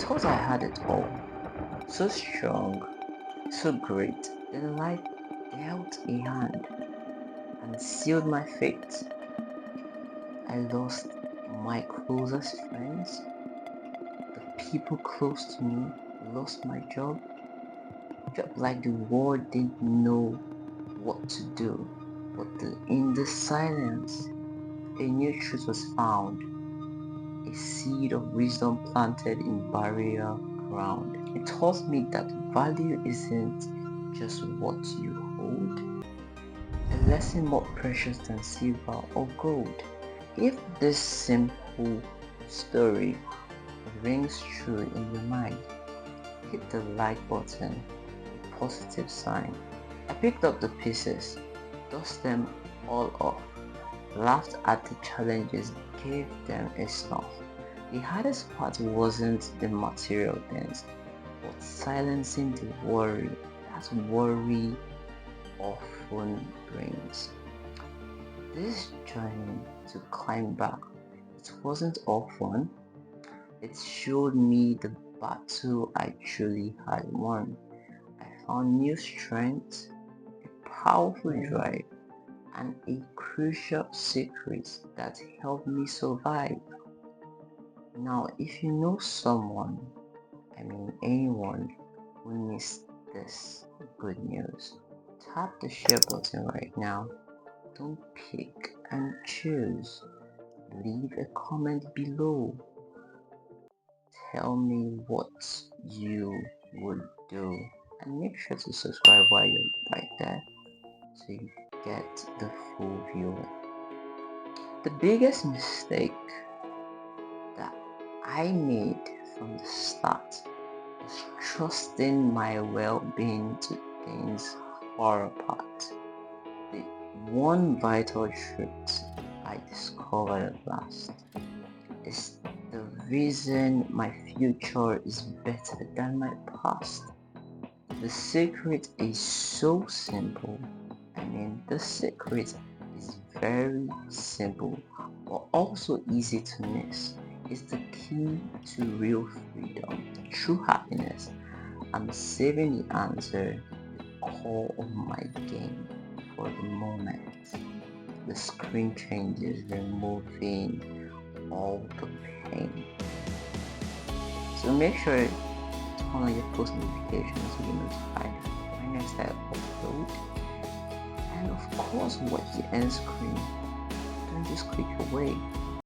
thought I had it all, so strong, so great. Then life dealt a hand and sealed my fate. I lost my closest friends, the people close to me, lost my job. Felt like the world didn't know what to do. But in the silence, a new truth was found, a seed of wisdom planted in barrier ground. It taught me that value isn't just what you hold, a lesson more precious than silver or gold. If this simple story rings true in your mind, hit the like button, a positive sign. I picked up the pieces, dust them all off, laughed at the challenges, gave them a snuff. The hardest part wasn't the material things, but silencing the worry that worry often brings. This journey to climb back, it wasn't all fun. It showed me the battle I truly had won. I found new strength, a powerful drive, and a crucial secret that helped me survive. Now, if you know someone, anyone who needs this good news, tap the share button right now. Don't pick and choose. Leave a comment below. Tell me what you would do. And make sure to subscribe while you're right there so you get the full view. The biggest mistake that I made from the start was trusting my well-being to things far apart. The one vital truth I discovered at last is the reason my future is better than my past. The secret is so simple. The secret is very simple, but also easy to miss. It's the key to real freedom, true happiness. I'm saving the answer, the core of my game for the moment. The screen changes, removing all the pain. So make sure to turn on your post notifications to be notified when next I upload. And of course, watch the end screen. Don't just click away.